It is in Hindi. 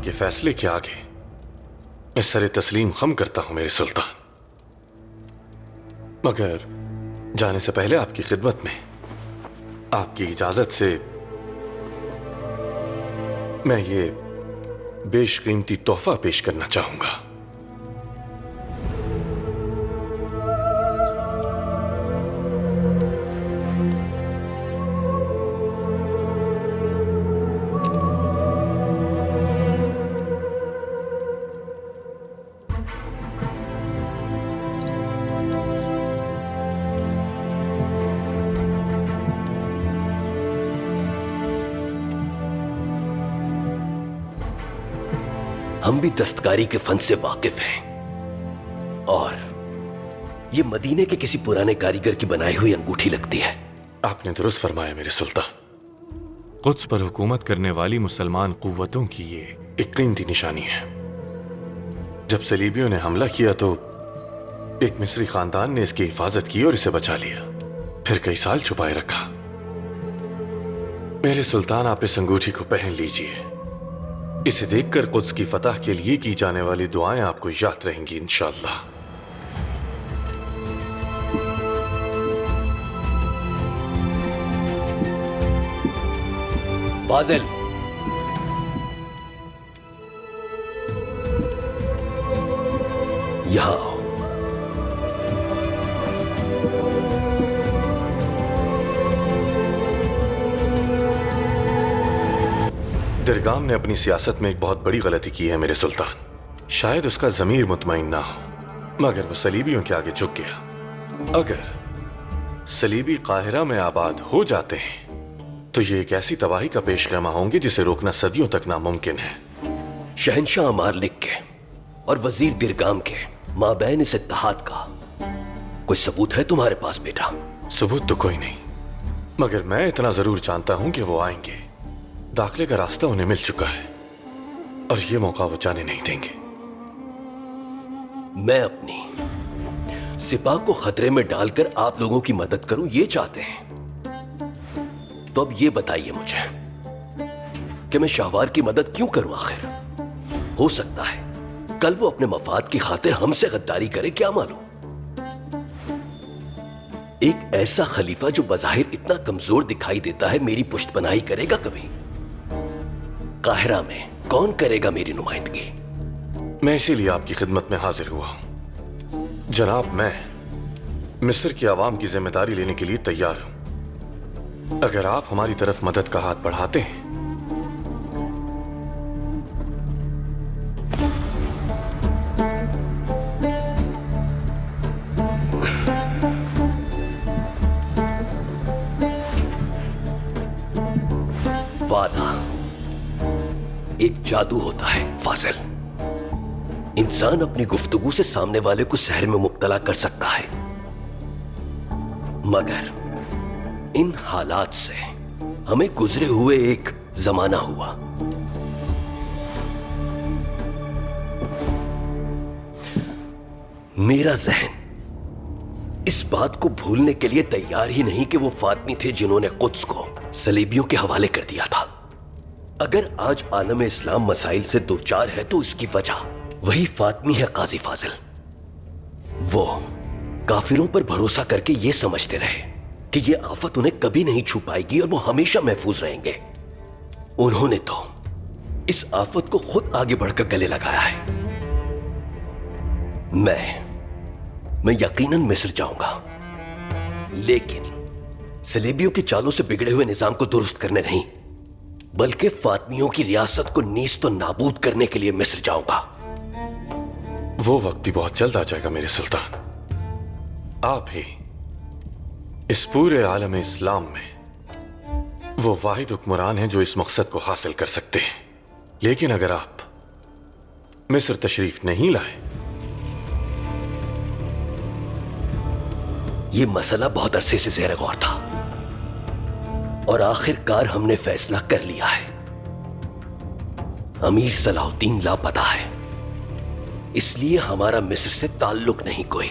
आपके फैसले के आगे मैं सरे तस्लीम खम करता हूं मेरे सुल्तान, मगर जाने से पहले आपकी खिदमत में आपकी इजाजत से मैं ये बेशकीमती तोहफा पेश करना चाहूंगा। हम भी दस्तकारी के फन से वाकिफ हैं और ये मदीने के किसी पुराने कारीगर की बनाई हुई अंगूठी लगती है। आपने दुरुस्त फरमाया मेरे सुल्तान। कुद्स पर हुकूमत करने वाली मुसलमान कुव्वतों की ये एक कीमती निशानी है। जब सलीबियों ने हमला किया तो एक मिस्री खानदान ने इसकी हिफाजत की और इसे बचा लिया, फिर कई साल छुपाए रखा। मेरे सुल्तान, आप इस अंगूठी को पहन लीजिए। इसे देखकर कुद्स की फतह के लिए की जाने वाली दुआएं आपको याद रहेंगी इंशाअल्लाह। फाजिल, यहां आओ। दिरगाम ने अपनी सियासत में एक बहुत बड़ी गलती की है मेरे सुल्तान। शायद उसका ज़मीर मुतमईन ना हो, मगर वो सलीबियों के आगे झुक गया। अगर सलीबी काहिरा में आबाद हो जाते हैं तो ये एक ऐसी तबाही का पेशगमा होंगे जिसे रोकना सदियों तक नामुमकिन है। शहंशाह अमारलिक के और वजीर दिरगाम के माबैन इस इत्तेहाद का कोई सबूत है तुम्हारे पास बेटा? सबूत तो कोई नहीं, मगर मैं इतना जरूर जानता हूं कि वो आएंगे। दाखिले का रास्ता उन्हें मिल चुका है और ये मौका वो जाने नहीं देंगे। मैं अपनी सिपाह को खतरे में डालकर आप लोगों की मदद करूं, ये चाहते हैं? तो अब ये बताइए मुझे कि मैं शाहवार की मदद क्यों करूं आखिर? हो सकता है कल वो अपने मफाद की खातिर हमसे गद्दारी करे, क्या मालूम। एक ऐसा खलीफा जो बज़ाहिर इतना कमजोर दिखाई देता है, मेरी पुश्तपनाही करेगा कभी? काहिरा में कौन करेगा मेरी नुमाइंदगी? मैं इसीलिए आपकी खिदमत में हाजिर हुआ हूं जनाब। मैं मिस्र की आवाम की जिम्मेदारी लेने के लिए तैयार हूं अगर आप हमारी तरफ मदद का हाथ बढ़ाते हैं। वादा एक जादू होता है फाजिल। इंसान अपनी गुफ्तगू से सामने वाले को सहर में मुब्तला कर सकता है, मगर इन हालात से हमें गुजरे हुए एक जमाना हुआ। मेरा जहन इस बात को भूलने के लिए तैयार ही नहीं कि वो फातमी थे जिन्होंने कुद्स को सलीबियों के हवाले कर दिया था। अगर आज आलम इस्लाम मसाइल से दो चार है तो इसकी वजह वही फातमी है काजी फाजिल। वो काफिरों पर भरोसा करके ये समझते रहे कि ये आफत उन्हें कभी नहीं छू पाएगी और वो हमेशा महफूज रहेंगे। उन्होंने तो इस आफत को खुद आगे बढ़कर गले लगाया है। मैं यकीनन मिस्र जाऊंगा, लेकिन सलीबियों की चालों से बिगड़े हुए निजाम को दुरुस्त करने नहीं, बल्कि फातमियों की रियासत को नीस्त तो नाबूद करने के लिए मिस्र जाऊंगा। वो वक्त भी बहुत जल्द आ जाएगा मेरे सुल्तान। आप ही इस पूरे आलम इस्लाम में वो वाहिद हुक्मरान हैं जो इस मकसद को हासिल कर सकते हैं। लेकिन अगर आप मिस्र तशरीफ नहीं लाए, ये मसला बहुत अरसे से ज़ेर गौर था और आखिरकार हमने फैसला कर लिया है। अमीर सलाहुद्दीन लापता है, इसलिए हमारा मिस्र से ताल्लुक नहीं कोई।